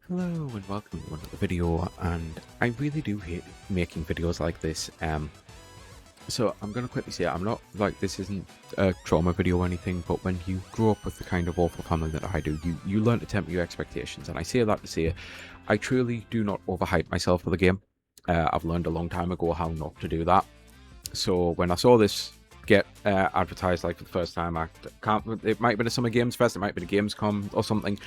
Hello and welcome to another video, and I really do hate making videos like this. So I'm going to quickly say, I'm not, like, this isn't a trauma video or anything, but when you grow up with the kind of awful family that I do, you learn to temper your expectations, and I say that to say, I truly do not overhype myself for the game. I've learned a long time ago how not to do that. So when I saw this get advertised, like, for the first time, it might have been a Summer Games Fest, it might have been a Gamescom or something.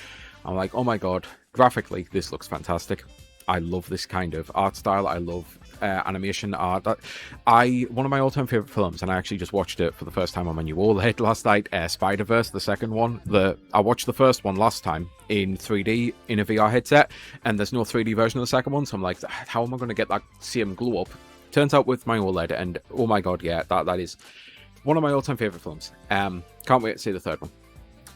I'm like, oh my god, graphically, this looks fantastic. I love this kind of art style. I love animation art. One of my all-time favorite films, and I actually just watched it for the first time on my new OLED last night, Spider-Verse, the second one. I watched the first one last time in 3D in a VR headset, and there's no 3D version of the second one, so I'm like, how am I going to get that same glow up? Turns out with my OLED, and oh my god, yeah, that is one of my all-time favorite films. Can't wait to see the third one.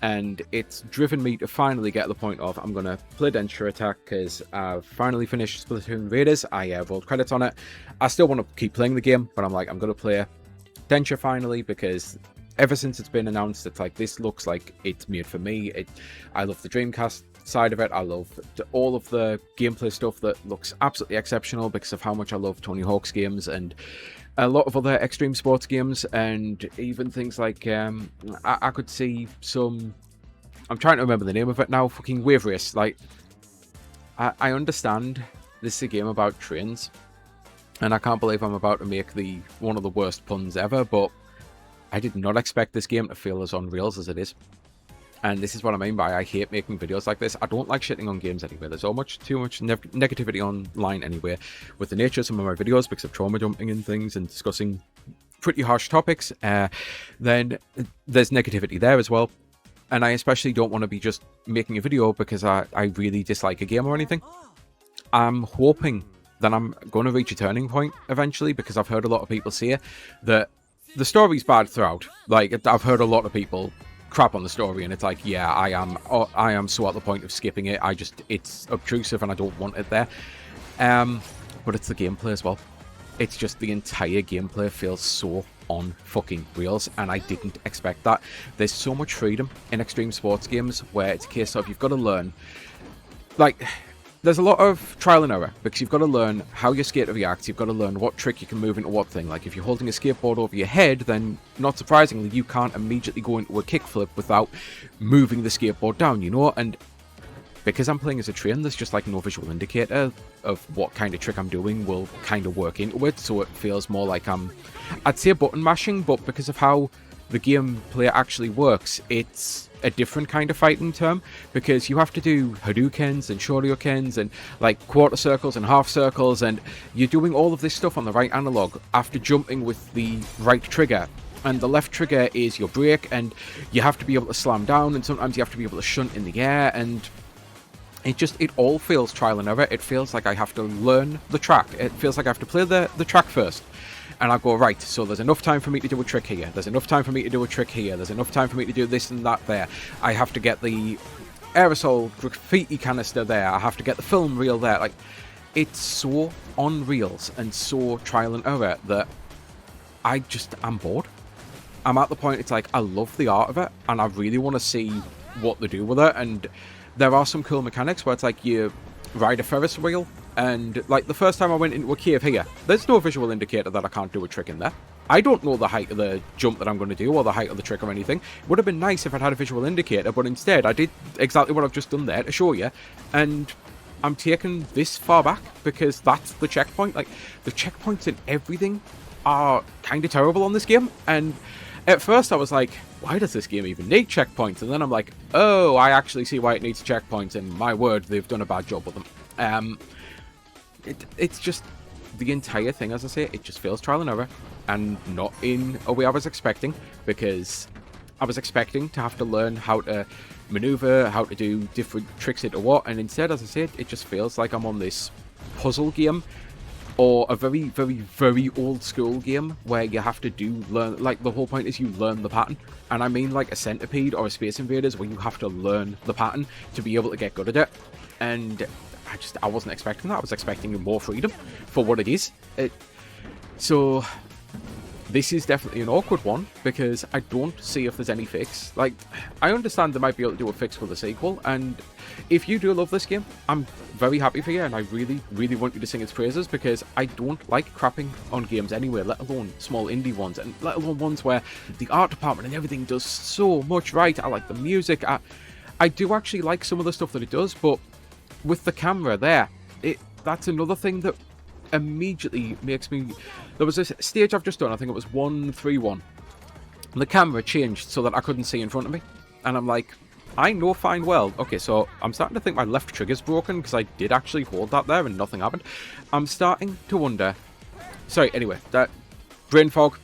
And it's driven me to finally get to the point of I'm going to play DenshaAttack because I've finally finished Splatoon Raiders. I rolled credits on it. I still want to keep playing the game, but I'm like, I'm going to play Densha finally because ever since it's been announced, it's like, this looks like it's made for me. I love the Dreamcast side of it. I love all of the gameplay stuff that looks absolutely exceptional because of how much I love Tony Hawk's games and a lot of other extreme sports games, and even things like I could see some, I'm trying to remember the name of it now, fucking Wave Race. Like, I understand this is a game about trains, and I can't believe I'm about to make one of the worst puns ever, but I did not expect this game to feel as on rails as it is. And this is what I mean by I hate making videos like this. I don't like shitting on games anyway. There's too much negativity online anyway with the nature of some of my videos because of trauma dumping and things and discussing pretty harsh topics. Then there's negativity there as well. And I especially don't want to be just making a video because I really dislike a game or anything. I'm hoping that I'm going to reach a turning point eventually because I've heard a lot of people say that the story's bad throughout. Like, I've heard a lot of people crap on the story, and it's like, yeah, I am so at the point of skipping it. It's obtrusive and I don't want it there. But it's the gameplay as well. It's just the entire gameplay feels so on fucking rails, and I didn't expect that. There's so much freedom in extreme sports games where it's a case of you've got to learn, like, there's a lot of trial and error because you've got to learn how your skater reacts. You've got to learn what trick you can move into what thing. Like, if you're holding a skateboard over your head, then not surprisingly, you can't immediately go into a kickflip without moving the skateboard down, you know? And because I'm playing as a train, there's just like no visual indicator of what kind of trick I'm doing will kind of work into it. So it feels more like I'd say button mashing, but because of how the gameplay actually works, it's a different kind of fighting term because you have to do Hadoukens and Shoryukens and like quarter circles and half circles, and you're doing all of this stuff on the right analog after jumping with the right trigger, and the left trigger is your brake, and you have to be able to slam down, and sometimes you have to be able to shunt in the air, and it all feels trial and error. It feels like I have to learn the track. It feels like I have to play the track first. And I go, right, so there's enough time for me to do a trick here. There's enough time for me to do a trick here. There's enough time for me to do this and that there. I have to get the aerosol graffiti canister there. I have to get the film reel there. Like, it's so on reels and so trial and error that I'm bored. I'm at the point, it's like, I love the art of it, and I really want to see what they do with it. And there are some cool mechanics where it's like you ride a Ferris wheel, and like the first time I went into a cave here, there's no visual indicator that I can't do a trick in there. I don't know the height of the jump that I'm going to do or the height of the trick or anything. It would have been nice if I'd had a visual indicator, but instead I did exactly what I've just done there to show you, and I'm taken this far back because that's the checkpoint. Like, the checkpoints and everything are kind of terrible on this game, and at first I was like, why does this game even need checkpoints? And then I'm like, oh, I actually see why it needs checkpoints, and my word, they've done a bad job with them. It's just the entire thing, as I say, it just feels trial and error, and not in a way I was expecting, because I was expecting to have to learn how to maneuver, how to do different tricks into what, and instead, as I said, it just feels like I'm on this puzzle game, or a very, very, very old school game where you have to learn, like, the whole point is you learn the pattern. And I mean like a Centipede or a Space Invaders where you have to learn the pattern to be able to get good at it. And I wasn't expecting that. I was expecting more freedom for what it is. So this is definitely an awkward one because I don't see if there's any fix. Like, I understand they might be able to do a fix for the sequel, and if you do love this game, I'm very happy for you, and I really, really want you to sing its praises because I don't like crapping on games anyway, let alone small indie ones, and let alone ones where the art department and everything does so much right. I like the music. I do actually like some of the stuff that it does, but with the camera there, that's another thing that immediately makes me... There was a stage I've just done, I think it was 131. The camera changed so that I couldn't see in front of me. And I'm like, I know fine well. Okay, so I'm starting to think my left trigger's broken because I did actually hold that there and nothing happened. I'm starting to wonder... Sorry, anyway, that brain fog.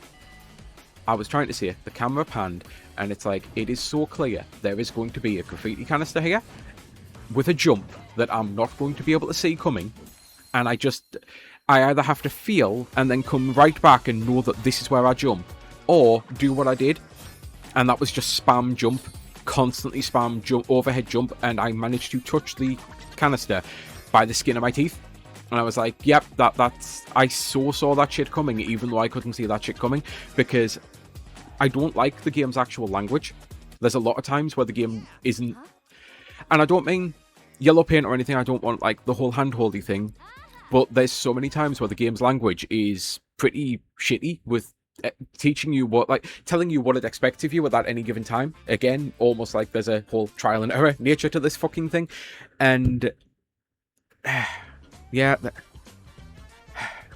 I was trying to say the camera panned and it's like, it is so clear there is going to be a graffiti canister here with a jump that I'm not going to be able to see coming. And I either have to feel and then come right back and know that this is where I jump, or do what I did, and that was just spam jump, constantly spam jump, overhead jump, and I managed to touch the canister by the skin of my teeth. And I was like, yep, that's... I saw that shit coming, even though I couldn't see that shit coming, because I don't like the game's actual language. There's a lot of times where the game isn't... And I don't mean yellow paint or anything, I don't want, like, the whole hand-holdy thing. But there's so many times where the game's language is pretty shitty with teaching you what, like, telling you what it expects of you at any given time. Again, almost like there's a whole trial and error nature to this fucking thing. And, yeah,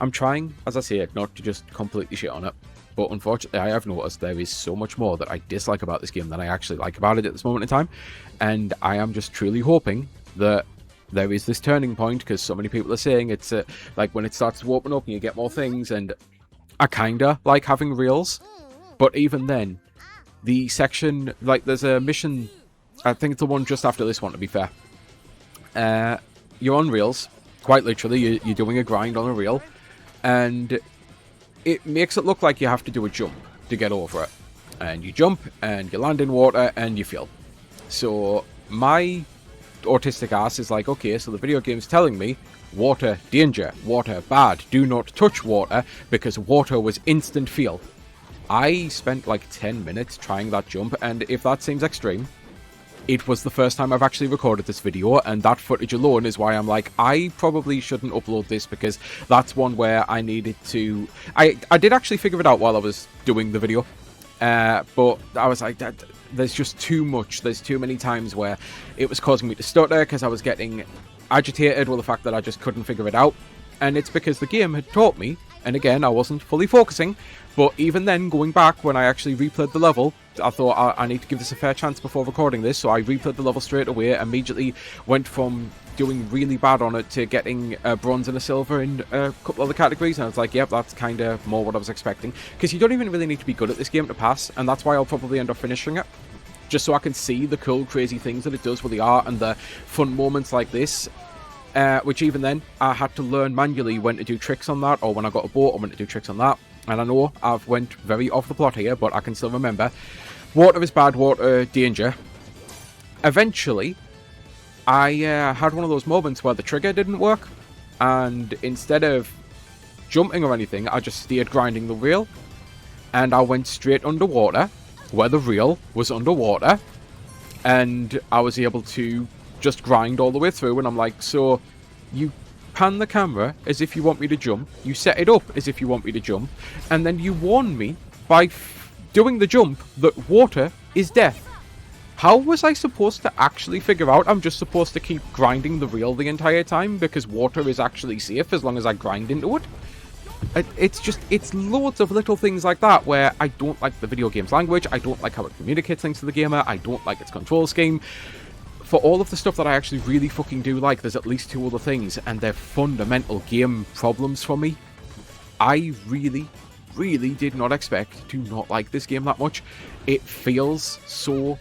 I'm trying, as I say, not to just completely shit on it. But unfortunately, I have noticed there is so much more that I dislike about this game than I actually like about it at this moment in time. And I am just truly hoping that there is this turning point, because so many people are saying it's like when it starts to open up and you get more things, and I kinda like having reels, but even then, the section, like there's a mission, I think it's the one just after this one to be fair, you're on reels, quite literally, you're doing a grind on a reel, and it makes it look like you have to do a jump to get over it, and you jump, and you land in water, and you fail. So my autistic ass is like, okay, so the video game's telling me water danger, water bad, do not touch water, because water was instant fail. I spent like 10 minutes trying that jump, and if that seems extreme, it was the first time I've actually recorded this video, and that footage alone is why I'm like, I probably shouldn't upload this, because that's one where I needed to... I did actually figure it out while I was doing the video, but I was like, there's just too much. There's too many times where it was causing me to stutter because I was getting agitated with the fact that I just couldn't figure it out. And it's because the game had taught me, and again, I wasn't fully focusing, but even then, going back, when I actually replayed the level, I thought I need to give this a fair chance before recording this, so I replayed the level straight away, immediately went from doing really bad on it to getting a bronze and a silver in a couple other categories, and I was like, yep, that's kind of more what I was expecting, because you don't even really need to be good at this game to pass, and that's why I'll probably end up finishing it, just so I can see the cool, crazy things that it does with the art and the fun moments like this, which even then, I had to learn manually when to do tricks on that, or when I got a boat, or when to do tricks on that, and I know I've went very off the plot here, but I can still remember, water is bad, water danger. Eventually, I had one of those moments where the trigger didn't work, and instead of jumping or anything, I just stayed grinding the reel, and I went straight underwater, where the reel was underwater, and I was able to just grind all the way through, and I'm like, so you pan the camera as if you want me to jump, you set it up as if you want me to jump, and then you warn me by doing the jump that water is death. How was I supposed to actually figure out I'm just supposed to keep grinding the reel the entire time because water is actually safe as long as I grind into it? It's loads of little things like that where I don't like the video game's language, I don't like how it communicates things to the gamer, I don't like its control scheme. For all of the stuff that I actually really fucking do like, there's at least two other things, and they're fundamental game problems for me. I really did not expect to not like this game that much. It feels so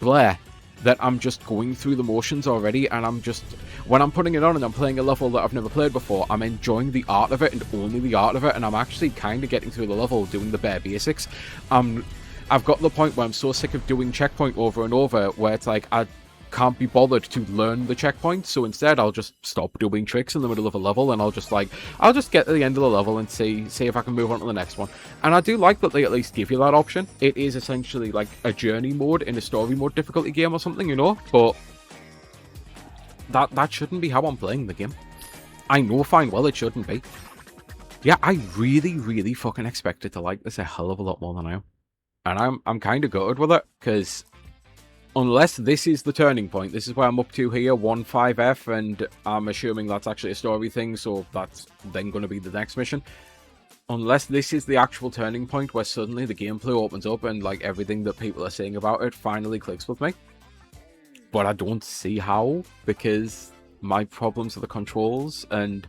bleh that I'm just going through the motions already, and I'm just, when I'm putting it on and I'm playing a level that I've never played before, I'm enjoying the art of it and only the art of it, and I'm actually kind of getting through the level doing the bare basics. I've got to the point where I'm so sick of doing checkpoint over and over, where it's like, can't be bothered to learn the checkpoint, so instead I'll just stop doing tricks in the middle of a level, and I'll just get to the end of the level and see if I can move on to the next one. And I do like that they at least give you that option. It is essentially like a journey mode in a story mode difficulty game or something, you know, but that shouldn't be how I'm playing the game. I know fine well it shouldn't be. Yeah, I really fucking expected to like this a hell of a lot more than I am. And I'm kind of gutted with it, because unless this is the turning point, this is where I'm up to here, 1-5F, and I'm assuming that's actually a story thing, so that's then going to be the next mission. Unless this is the actual turning point where suddenly the gameplay opens up and like everything that people are saying about it finally clicks with me. But I don't see how, because my problems with the controls and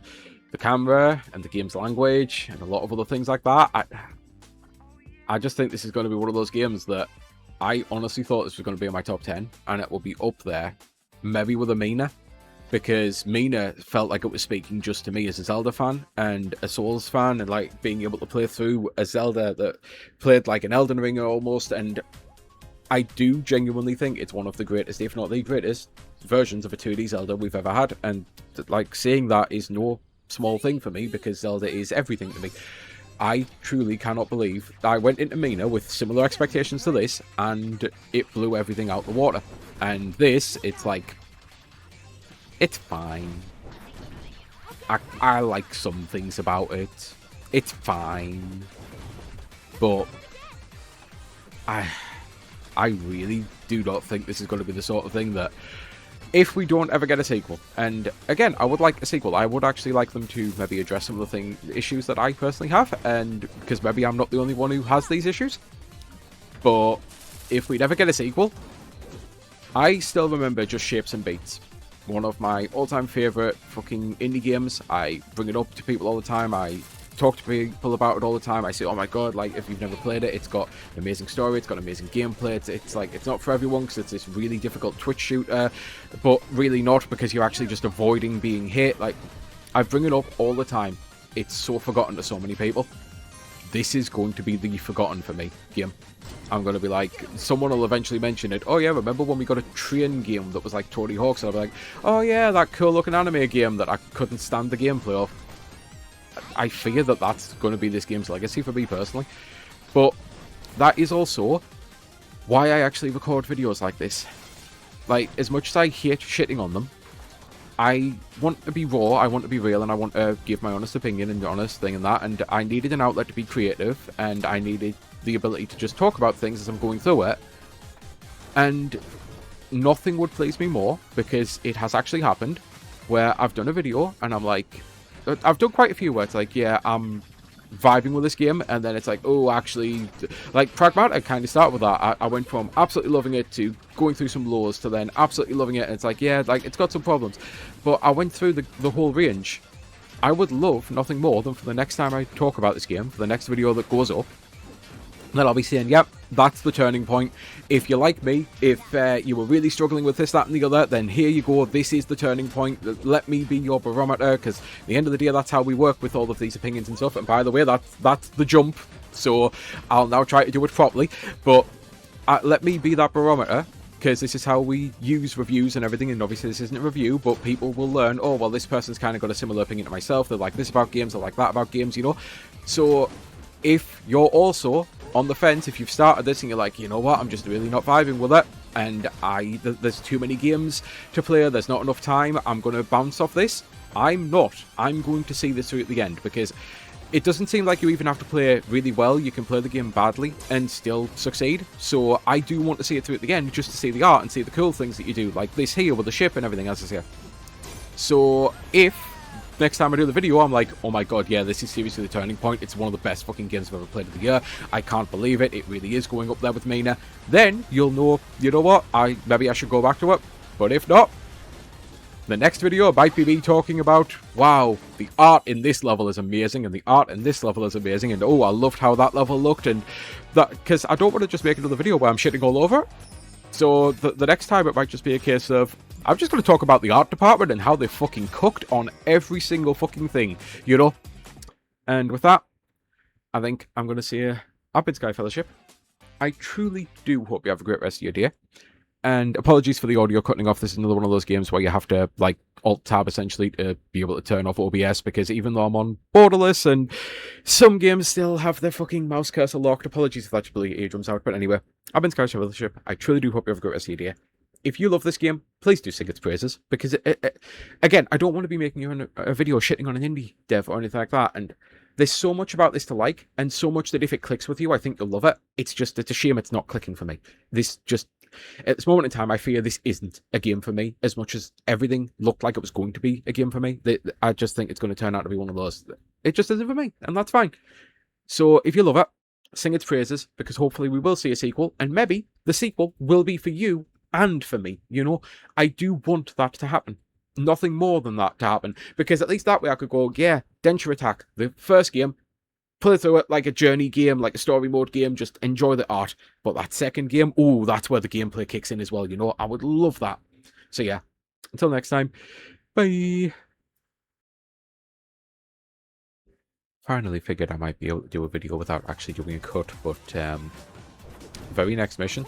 the camera and the game's language and a lot of other things like that, I just think this is going to be one of those games that I honestly thought this was going to be in my top 10, and it will be up there, maybe with a Mina, because Mina felt like it was speaking just to me as a Zelda fan and a Souls fan, and like being able to play through a Zelda that played like an Elden Ring almost. And I do genuinely think it's one of the greatest, if not the greatest, versions of a 2D Zelda we've ever had, and like seeing that is no small thing for me, because Zelda is everything to me. I truly cannot believe I went into Mina with similar expectations to this, and it blew everything out the water. And this, it's like, it's fine. I like some things about it. It's fine. But I really do not think this is going to be the sort of thing that, if we don't ever get a sequel, and again, I would like a sequel, I would actually like them to maybe address some of the issues that I personally have, and because maybe I'm not the only one who has these issues. But if we never get a sequel, I still remember Just Shapes and Beats, one of my all-time favorite fucking indie games. I bring it up to people all the time. I talk to people about it all the time. I say, oh my god, like, if you've never played it, it's got an amazing story, it's got amazing gameplay, it's like, it's not for everyone because it's this really difficult Twitch shooter, but really not, because you're actually just avoiding being hit. Like, I bring it up all the time. It's so forgotten to so many people. This is going to be the forgotten for me game. I'm going to be like, someone will eventually mention it. Oh yeah, remember when we got a train game that was like Tony Hawk's? And I'll be like, oh yeah, that cool looking anime game that I couldn't stand the gameplay of. I fear that that's going to be this game's legacy for me personally. But that is also why I actually record videos like this. Like, as much as I hate shitting on them, I want to be raw, I want to be real, and I want to give my honest opinion and honest thing and that. And I needed an outlet to be creative, and I needed the ability to just talk about things as I'm going through it. And nothing would please me more, because it has actually happened, where I've done a video and I'm like, I've done quite a few where it's like, yeah, I'm vibing with this game, and then it's like, oh, actually, like Pragmatic kind of started with that. I went from absolutely loving it to going through some lows to then absolutely loving it, and it's like, yeah, like, it's got some problems. But I went through the whole range. I would love nothing more than for the next time I talk about this game, for the next video that goes up, then I'll be saying, yep, that's the turning point. If you like me, if you were really struggling with this, that, and the other, then here you go. This is the turning point. Let me be your barometer, because at the end of the day, that's how we work with all of these opinions and stuff. And by the way, that's the jump. So I'll now try to do it properly. But let me be that barometer, because this is how we use reviews and everything. And obviously, this isn't a review, but people will learn, oh, well, this person's kind of got a similar opinion to myself. They like this about games, they like that about games, you know. So if you're also on the fence, if you've started this and you're like, you know what, I'm just really not vibing with it, and there's too many games to play, there's not enough time, I'm going to bounce off this. I'm not. I'm going to see this through at the end, because it doesn't seem like you even have to play really well. You can play the game badly and still succeed. So I do want to see it through at the end, just to see the art and see the cool things that you do, like this here with the ship and everything else is here. So if next time I do the video, I'm like, oh my god, yeah, this is seriously the turning point. It's one of the best fucking games I've ever played of the year. I can't believe it. It really is going up there with Mina. Then you'll know, you know what, maybe I should go back to it. But if not, the next video might be me talking about, wow, the art in this level is amazing, and the art in this level is amazing, and oh, I loved how that level looked, and that, because I don't want to just make another video where I'm shitting all over. So the next time it might just be a case of, I'm just going to talk about the art department and how they fucking cooked on every single fucking thing, you know? And with that, I think I'm going to say, I've been Sky Fellowship. I truly do hope you have a great rest of your day. And apologies for the audio cutting off. This is another one of those games where you have to, like, Alt-Tab, essentially, to be able to turn off OBS, because even though I'm on borderless, and some games still have their fucking mouse cursor locked. Apologies if that should blew your eardrums out. But anyway, I've been Sky Fellowship. I truly do hope you have a great rest of your day. If you love this game, please do sing its praises, because, again, I don't want to be making you a video shitting on an indie dev or anything like that, and there's so much about this to like, and so much that if it clicks with you, I think you'll love it. It's a shame it's not clicking for me. At this moment in time, I fear this isn't a game for me, as much as everything looked like it was going to be a game for me. I just think it's going to turn out to be one of those. It just isn't for me, and that's fine. So if you love it, sing its praises, because hopefully we will see a sequel, and maybe the sequel will be for you and for me. You know, I do want that to happen. Nothing more than that to happen, because at least that way I could go, yeah, DenshaAttack, the first game, play through it like a journey game, like a story mode game, just enjoy the art. But that second game, oh, that's where the gameplay kicks in as well, you know? I would love that. So yeah, until next time, bye! Finally figured I might be able to do a video without actually doing a cut, but very next mission,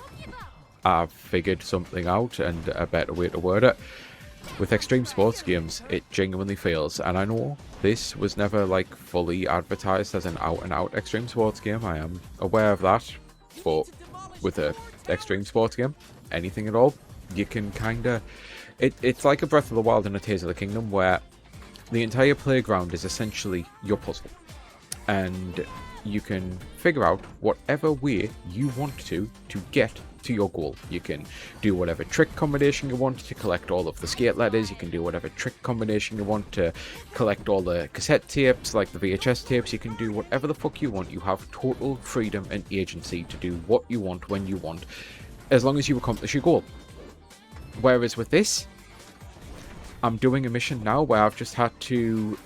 I've figured something out, and a better way to word it. With extreme sports games, it genuinely fails, and I know this was never, like, fully advertised as an out-and-out extreme sports game. I am aware of that, but with a extreme sports game, anything at all, you can kinda... It's like a Breath of the Wild and a Tears of the Kingdom, where the entire playground is essentially your puzzle, and you can figure out whatever way you want to get to your goal. You can do whatever trick combination you want to collect all of the skate ladders. You can do whatever trick combination you want to collect all the cassette tapes, like the VHS tapes. You can do whatever the fuck you want. You have total freedom and agency to do what you want when you want, as long as you accomplish your goal. Whereas with this, I'm doing a mission now where I've just had to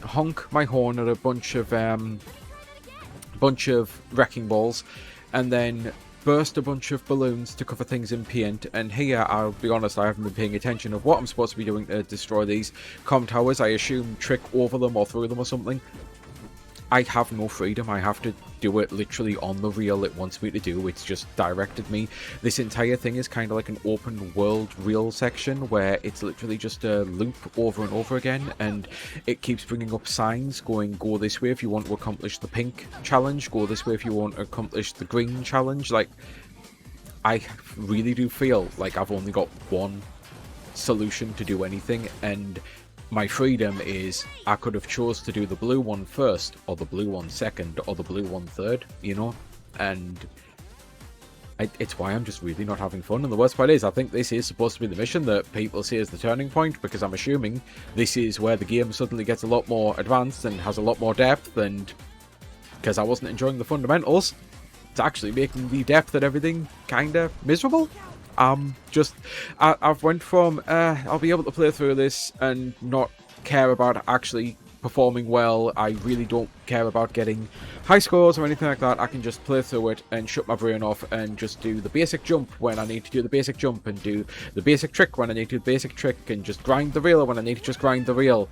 honk my horn at a bunch of wrecking balls, and then burst a bunch of balloons to cover things in paint. And here, I'll be honest, I haven't been paying attention of what I'm supposed to be doing to destroy these comm towers. I assume trick over them or through them or something. I have no freedom. I have to do it literally on the reel it wants me to do. It's just directed me. This entire thing is kind of like an open world reel section where it's literally just a loop over and over again, and it keeps bringing up signs going, go this way if you want to accomplish the pink challenge, go this way if you want to accomplish the green challenge. Like, I really do feel like I've only got one solution to do anything, and my freedom is I could have chose to do the blue one first, or the blue one second, or the blue one third, you know? And it's why I'm just really not having fun. And the worst part is, I think this is supposed to be the mission that people see as the turning point, because I'm assuming this is where the game suddenly gets a lot more advanced and has a lot more depth, and because I wasn't enjoying the fundamentals, it's actually making the depth and everything kinda miserable. I've went from, I'll be able to play through this and not care about actually performing well. I really don't care about getting high scores or anything like that. I can just play through it and shut my brain off and just do the basic jump when I need to do the basic jump, and do the basic trick when I need to do the basic trick, and just grind the reel when I need to just grind the reel.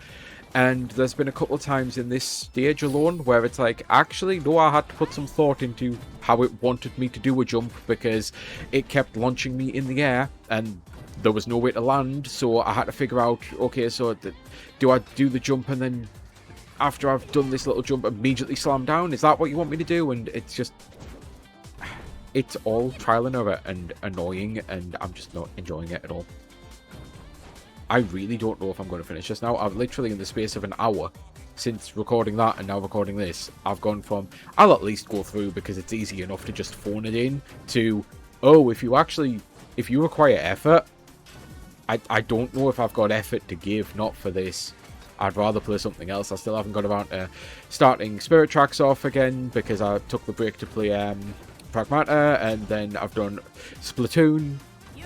And there's been a couple of times in this stage alone where it's like, actually, no, I had to put some thought into how it wanted me to do a jump, because it kept launching me in the air and there was no way to land. So I had to figure out, okay, so do I do the jump and then after I've done this little jump immediately slam down? Is that what you want me to do? And it's just, it's all trial and error and annoying, and I'm just not enjoying it at all. I really don't know if I'm going to finish this now. I've literally, in the space of an hour since recording that and now recording this, I've gone from, I'll at least go through because it's easy enough to just phone it in, to, oh, if you require effort, I don't know if I've got effort to give, not for this. I'd rather play something else. I still haven't got around to starting Spirit Tracks off again, because I took the break to play Pragmata, and then I've done Splatoon.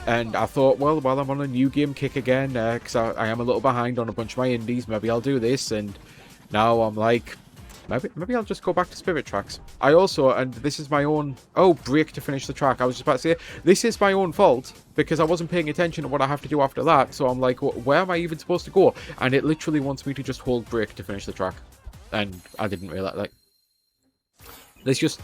And I thought, well, while I'm on a new game kick again, because I am a little behind on a bunch of my indies, maybe I'll do this. And now I'm like, maybe I'll just go back to Spirit Tracks. I also, and this is my own, oh, break to finish the track. I was just about to say, this is my own fault, because I wasn't paying attention to what I have to do after that. So I'm like, where am I even supposed to go? And it literally wants me to just hold break to finish the track. And I didn't realize, like, there's just,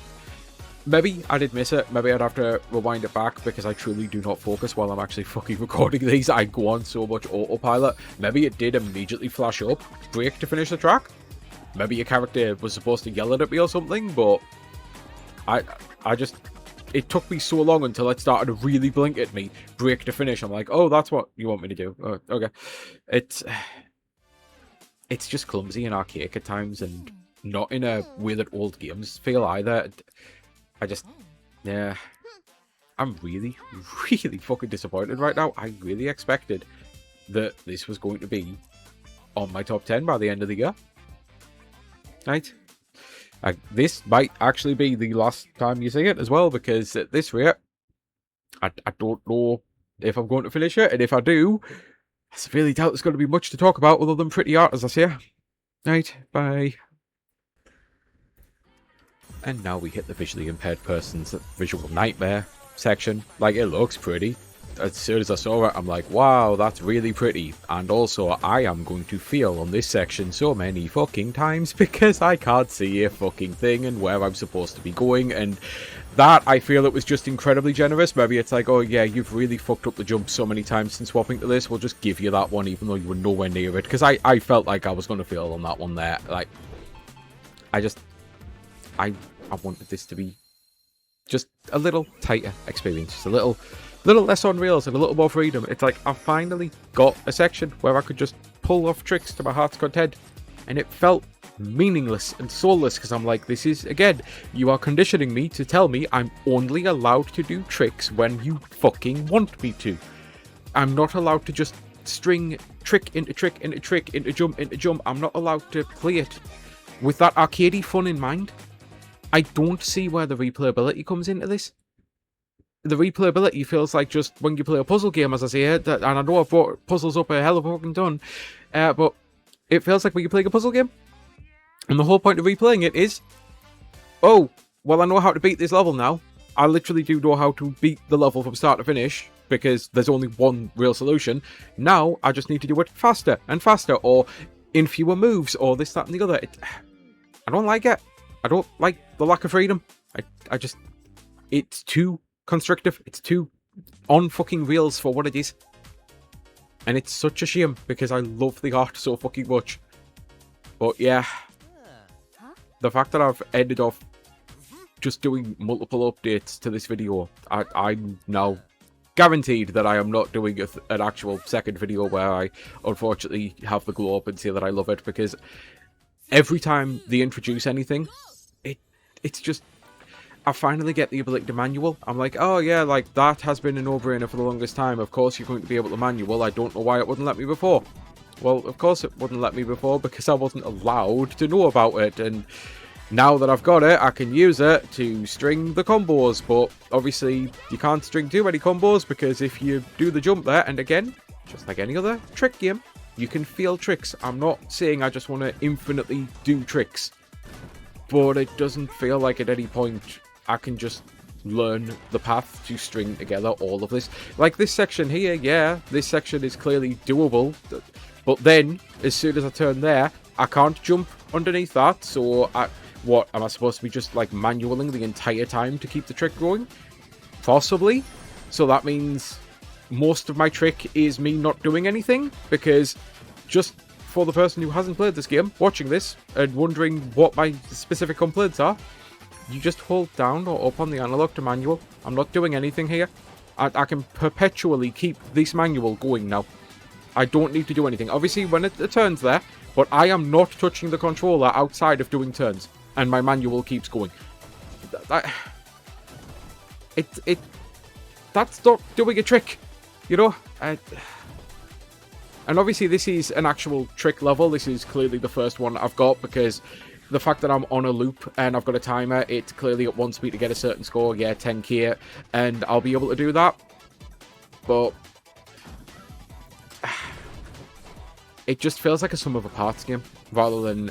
maybe I did miss it. Maybe I'd have to rewind it back because I truly do not focus while I'm actually fucking recording these. I go on so much autopilot. Maybe it did immediately flash up, break to finish the track. Maybe your character was supposed to yell at me or something, but I just... It took me so long until it started to really blink at me, break to finish. I'm like, oh, that's what you want me to do. Okay. It's just clumsy and archaic at times, and not in a way that old games feel either. Yeah. I'm really, really fucking disappointed right now. I really expected that this was going to be on my top 10 by the end of the year. Right? This might actually be the last time you see it as well, because at this rate, I don't know if I'm going to finish it, and if I do, I severely doubt there's going to be much to talk about other than pretty art, as I say. Right, bye. And now we hit the visually impaired person's visual nightmare section. Like, it looks pretty. As soon as I saw it, I'm like, wow, that's really pretty. And also, I am going to fail on this section so many fucking times because I can't see a fucking thing and where I'm supposed to be going. And that, I feel it was just incredibly generous. Maybe it's like, oh yeah, you've really fucked up the jump so many times since swapping to this. We'll just give you that one even though you were nowhere near it. Because I felt like I was going to fail on that one there. Like, I wanted this to be just a little tighter experience. Just a little less on rails and a little more freedom. It's like I finally got a section where I could just pull off tricks to my heart's content, and it felt meaningless and soulless because I'm like, this is, again, you are conditioning me to tell me I'm only allowed to do tricks when you fucking want me to. I'm not allowed to just string trick into trick into trick into jump into jump. I'm not allowed to play it with that arcadey fun in mind. I don't see where the replayability comes into this. The replayability feels like just when you play a puzzle game, as I say, and I know I've brought puzzles up a hell of a fucking ton, but it feels like when you're playing a puzzle game, and the whole point of replaying it is, oh, well, I know how to beat this level now. I literally do know how to beat the level from start to finish, because there's only one real solution. Now, I just need to do it faster and faster, or in fewer moves, or this, that, and the other. I don't like it. I don't like the lack of freedom. I just... It's too constrictive. It's too on fucking rails for what it is. And it's such a shame because I love the art so fucking much. But yeah, the fact that I've ended off just doing multiple updates to this video, I'm now guaranteed that I am not doing an actual second video where I unfortunately have the glow up and say that I love it, because every time they introduce anything, it's just... I finally get the ability to manual. I'm like, oh yeah, like that has been a no-brainer for the longest time. Of course you're going to be able to manual. I don't know why it wouldn't let me before. Well, of course it wouldn't let me before because I wasn't allowed to know about it. And now that I've got it, I can use it to string the combos. But obviously you can't string too many combos because if you do the jump there, and again, just like any other trick game, you can fail tricks. I'm not saying I just want to infinitely do tricks, but it doesn't feel like at any point I can just learn the path to string together all of this. Like this section here, yeah, this section is clearly doable, but then as soon as I turn there, I can't jump underneath that. So what am I supposed to be just like manualing the entire time to keep the trick going? Possibly. So that means most of my trick is me not doing anything, because just for the person who hasn't played this game watching this and wondering what my specific complaints are, you just hold down or up on the analog to manual. I'm not doing anything here. I can perpetually keep this manual going now. I don't need to do anything. Obviously, when it turns there, but I am not touching the controller outside of doing turns, and my manual keeps going. That's not doing a trick, you know? And obviously, this is an actual trick level. This is clearly the first one I've got, because the fact that I'm on a loop and I've got a timer, it clearly wants me to get a certain score, yeah, 10k, and I'll be able to do that. But it just feels like a sum of a parts game rather than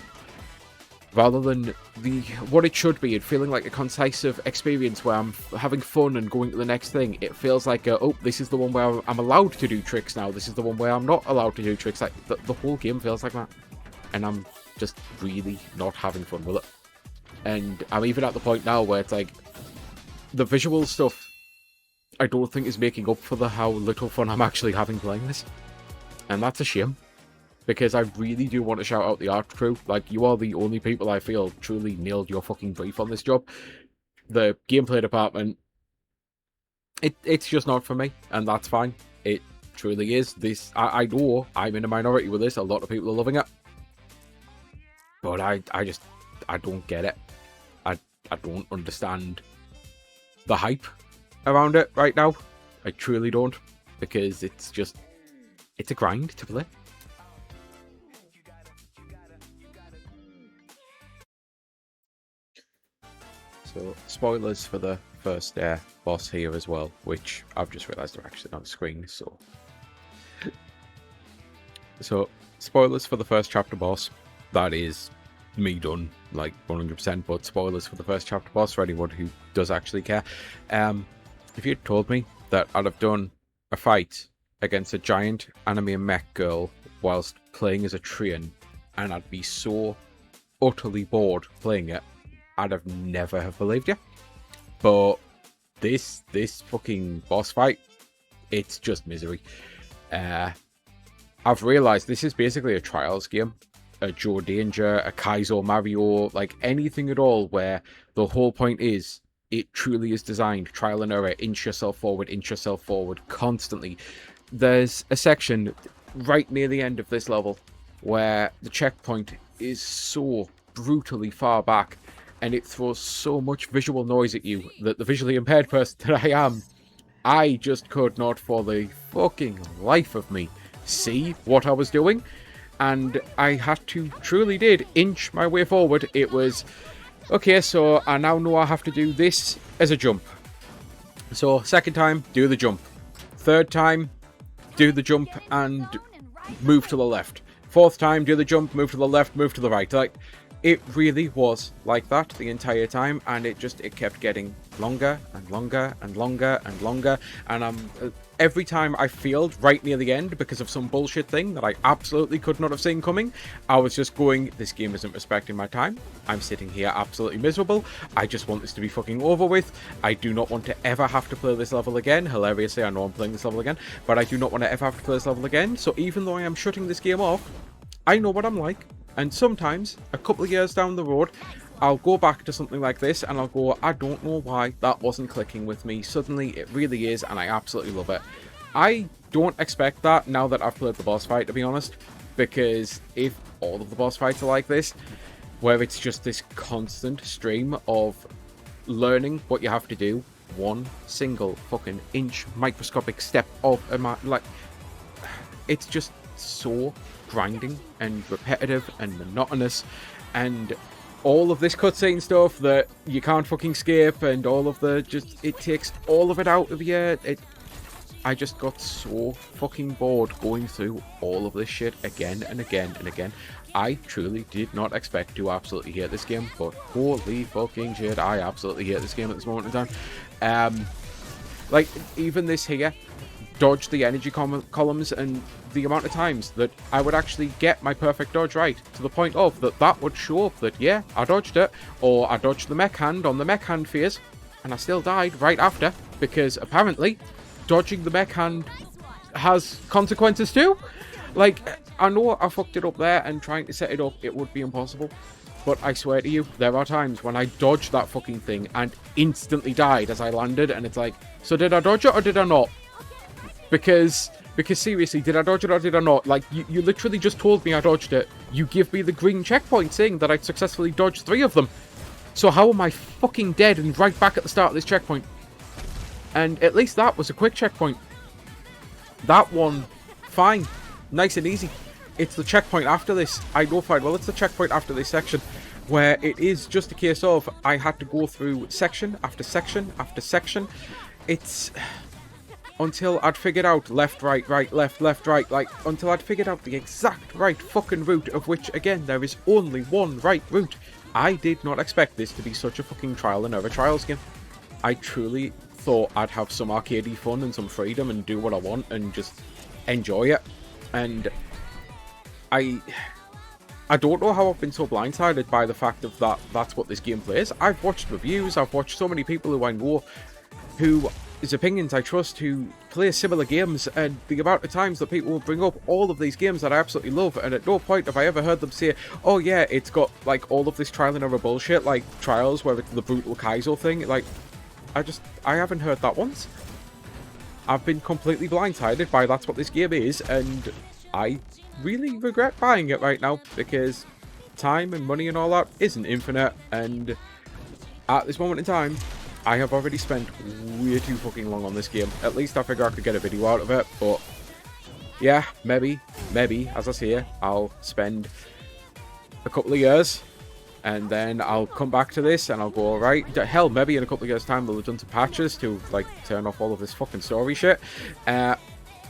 what it should be. It feeling like a concisive experience where I'm having fun and going to the next thing. It feels like oh, this is the one where I'm allowed to do tricks now. This is the one where I'm not allowed to do tricks. Like the whole game feels like that, and I'm just really not having fun with it. And I'm even at the point now where it's like, the visual stuff, I don't think is making up for how little fun I'm actually having playing this. And that's a shame. Because I really do want to shout out the art crew. Like, you are the only people I feel truly nailed your fucking brief on this job. The gameplay department, it's just not for me, and that's fine. It truly is. I know I'm in a minority with this. A lot of people are loving it. But I don't get it. I don't understand the hype around it right now. I truly don't. Because it's a grind to play. So, spoilers for the first boss here as well, which I've just realised are actually on the screen, so spoilers for the first chapter boss. That is me done, like 100%, but spoilers for the first chapter boss for anyone who does actually care. If you'd told me that I'd have done a fight against a giant anime mech girl whilst playing as a train, and I'd be so utterly bored playing it, I'd have never have believed you. But this fucking boss fight, it's just misery. I've realised this is basically a Trials game. A Joe Danger, a Kaizo Mario, like anything at all where the whole point is it truly is designed trial and error, inch yourself forward constantly. There's a section right near the end of this level where the checkpoint is so brutally far back, and it throws so much visual noise at you that the visually impaired person that I am, I just could not for the fucking life of me see what I was doing. And I had to, truly did, inch my way forward. It was, okay, so I now know I have to do this as a jump. So, second time, do the jump. Third time, do the jump and move to the left. Fourth time, do the jump, move to the left, move to the right. Like, it really was like that the entire time, and it kept getting longer and longer and longer and longer, and every time I failed right near the end because of some bullshit thing that I absolutely could not have seen coming, I was just going, this game isn't respecting my time. I'm sitting here absolutely miserable. I just want this to be fucking over with. I do not want to ever have to play this level again. Hilariously, I know I'm playing this level again, but I do not want to ever have to play this level again. So even though I am shutting this game off, I know what I'm like. And sometimes, a couple of years down the road, I'll go back to something like this and I'll go, I don't know why that wasn't clicking with me. Suddenly, it really is, and I absolutely love it. I don't expect that now that I've played the boss fight, to be honest. Because if all of the boss fights are like this, where it's just this constant stream of learning what you have to do, one single fucking inch microscopic step of like, it's just so grinding and repetitive and monotonous, and all of this cutscene stuff that you can't fucking skip, and all of the it takes all of it out of you. I just got so fucking bored going through all of this shit again and again and again. I truly did not expect to absolutely hate this game, but holy fucking shit, I absolutely hate this game at this moment in time. Like, even this here, dodge the energy columns, and the amount of times that I would actually get my perfect dodge right, to the point of that would show up that, yeah, I dodged it, or I dodged the mech hand on the mech hand phase, and I still died right after, because apparently dodging the mech hand has consequences too. Like, I know I fucked it up there, and trying to set it up, it would be impossible. But I swear to you, there are times when I dodged that fucking thing and instantly died as I landed, and it's like, so did I dodge it or did I not? Because seriously, did I dodge it or did I not? Like, you literally just told me I dodged it. You give me the green checkpoint saying that I'd successfully dodged 3 of them. So how am I fucking dead and right back at the start of this checkpoint? And at least that was a quick checkpoint. That one, fine. Nice and easy. It's the checkpoint after this. I know fine well it's the checkpoint after this section, where it is just a case of I had to go through section after section after section. It's until I'd figured out left, right, left, right, like, until I'd figured out the exact right fucking route, of which, again, there is only one right route. I did not expect this to be such a fucking trial and error Trials game. I truly thought I'd have some arcadey fun and some freedom and do what I want and just enjoy it. And I don't know how I've been so blindsided by the fact of that's what this game plays. I've watched reviews, I've watched so many people who I know whose opinions I trust who play similar games, and the amount of times that people will bring up all of these games that I absolutely love, and at no point have I ever heard them say, oh yeah, it's got like all of this trial and error bullshit, like Trials where it's the brutal Kaizo thing. Like, I haven't heard that once. I've been completely blindsided by that's what this game is, and I really regret buying it right now, because time and money and all that isn't infinite, and at this moment in time, I have already spent way too fucking long on this game. At least I figure I could get a video out of it, but yeah, maybe, as I say, I'll spend a couple of years, and then I'll come back to this, and I'll go, alright, hell, maybe in a couple of years' time they'll have done some patches to, like, turn off all of this fucking story shit.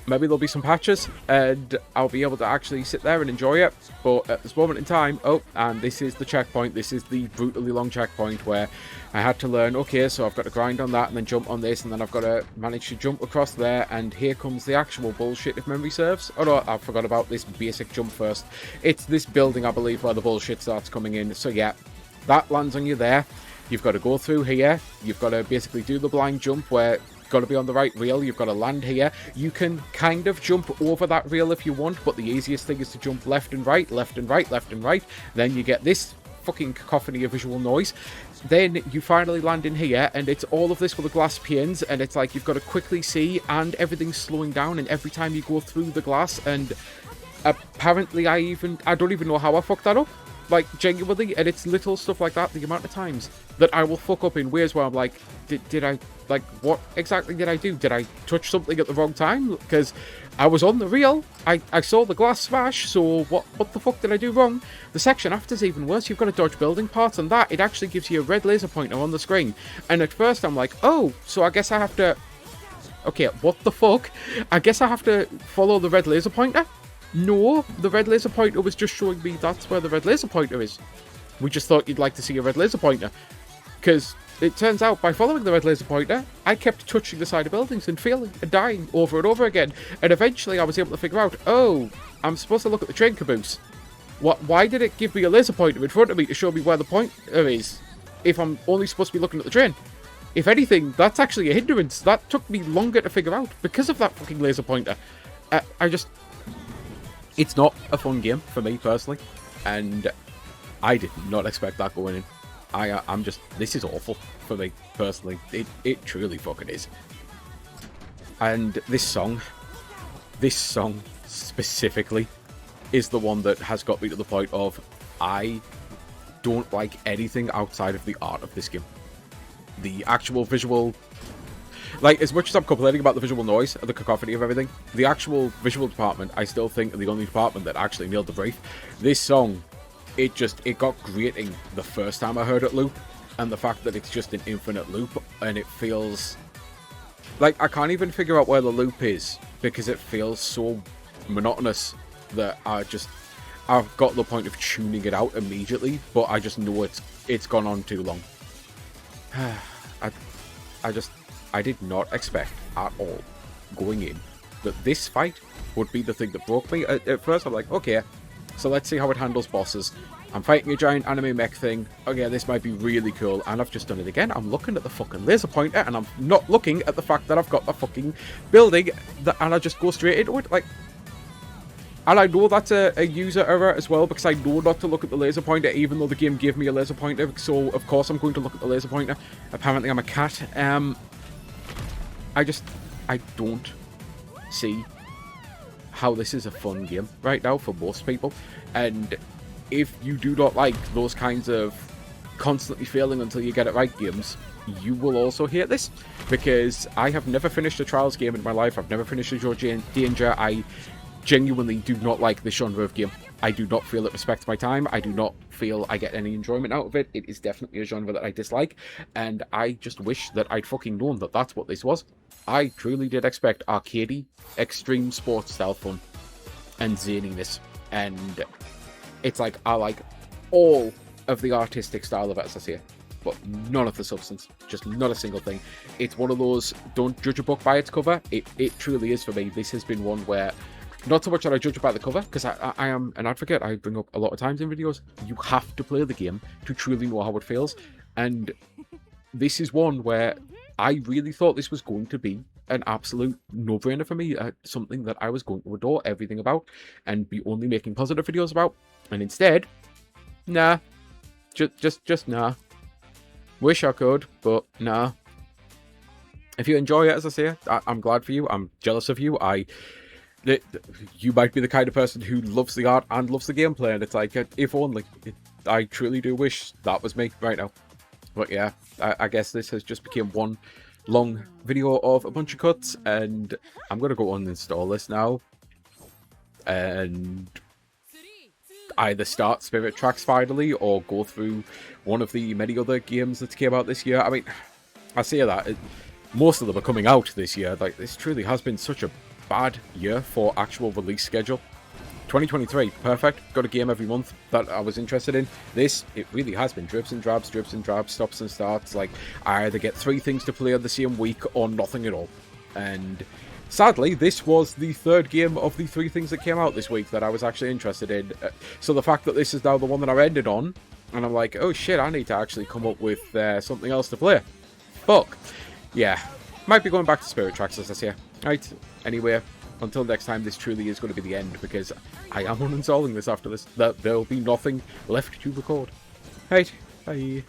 Maybe there'll be some patches, and I'll be able to actually sit there and enjoy it. But at this moment in time, oh, and this is the checkpoint. This is the brutally long checkpoint where I had to learn, okay, so I've got to grind on that and then jump on this, and then I've got to manage to jump across there, and here comes the actual bullshit, if memory serves. Oh no, I forgot about this basic jump first. It's this building, I believe, where the bullshit starts coming in. So yeah, that lands on you there. You've got to go through here. You've got to basically do the blind jump where got to be on the right rail. You've got to land here. You can kind of jump over that rail if you want, but the easiest thing is to jump left and right, left and right, left and right. Then you get this fucking cacophony of visual noise. Then you finally land in here, and it's all of this with the glass panes, and it's like you've got to quickly see, and everything's slowing down, and every time you go through the glass, and apparently I don't even know how I fucked that up. Like, genuinely, and it's little stuff like that, the amount of times that I will fuck up in ways where I'm like, did I, like, what exactly did I do? Did I touch something at the wrong time? Because I was on the reel, I saw the glass smash, so what the fuck did I do wrong? The section after is even worse. You've got to dodge building parts, and that, it actually gives you a red laser pointer on the screen. And at first I'm like, oh, so I guess I have to, okay, what the fuck? I guess I have to follow the red laser pointer? No, the red laser pointer was just showing me that's where the red laser pointer is. We just thought you'd like to see a red laser pointer. Because it turns out, by following the red laser pointer, I kept touching the side of buildings and failing and dying over and over again. And eventually I was able to figure out, oh, I'm supposed to look at the train caboose. Why did it give me a laser pointer in front of me to show me where the pointer is, if I'm only supposed to be looking at the train? If anything, that's actually a hindrance. That took me longer to figure out because of that fucking laser pointer. It's not a fun game for me personally, and I did not expect that going in. I'm just, this is awful for me personally. It truly fucking is. And this song specifically is the one that has got me to the point of I don't like anything outside of the art of this game. The actual visual, like, as much as I'm complaining about the visual noise and the cacophony of everything, the actual visual department, I still think, are the only department that actually nailed the brief. This song, it got grating the first time I heard it loop, and the fact that it's just an infinite loop, and it feels like I can't even figure out where the loop is, because it feels so monotonous that I've got the point of tuning it out immediately, but I just know it's gone on too long. I did not expect at all going in that this fight would be the thing that broke me. At first I'm like, okay, so let's see how it handles bosses. I'm fighting a giant anime mech thing. Okay, this might be really cool. And I've just done it again. I'm looking at the fucking laser pointer, and I'm not looking at the fact that I've got a fucking building, and I just go straight into it. Like, and I know that's a user error as well, because I know not to look at the laser pointer, even though the game gave me a laser pointer. So of course I'm going to look at the laser pointer. Apparently I'm a cat. I don't see how this is a fun game right now for most people. And if you do not like those kinds of constantly failing until you get it right games, you will also hate this, because I have never finished a Trials game in my life. I've never finished a Danger. I genuinely do not like this genre of game. I do not feel it respects my time. I do not feel I get any enjoyment out of it. It is definitely a genre that I dislike, and I just wish that I'd fucking known that that's what this was. I truly did expect arcadey, extreme sports style fun, and zaniness, and it's like, I like all of the artistic style of it, as I say, but none of the substance, just not a single thing. It's one of those, don't judge a book by its cover. It truly is for me. This has been one where Not so much that I judge it by the cover, because I am an advocate. I bring up a lot of times in videos, you have to play the game to truly know how it feels. And this is one where I really thought this was going to be an absolute no-brainer for me, something that I was going to adore everything about and be only making positive videos about. And instead, nah, just nah. Wish I could, but nah. If you enjoy it, as I say, I'm glad for you. I'm jealous of you. You might be the kind of person who loves the art and loves the gameplay, and it's like, if only. I truly do wish that was me right now. But yeah, I guess this has just become one long video of a bunch of cuts, and I'm going to go uninstall this now and either start Spirit Tracks finally or go through one of the many other games that came out this year. I mean, I say that, most of them are coming out this year. Like, this truly has been such a bad year for actual release schedule. 2023, perfect. Got a game every month that I was interested in. This, it really has been drips and drabs, stops and starts. Like, I either get 3 things to play the same week or nothing at all. And sadly, this was the 3rd game of the 3 things that came out this week that I was actually interested in. So the fact that this is now the one that I ended on, and I'm like, oh shit, I need to actually come up with something else to play. Fuck. Yeah. Might be going back to Spirit Tracks, as I say. Right, anyway, until next time, this truly is going to be the end, because I am uninstalling this after this. There'll be nothing left to record. Right, bye.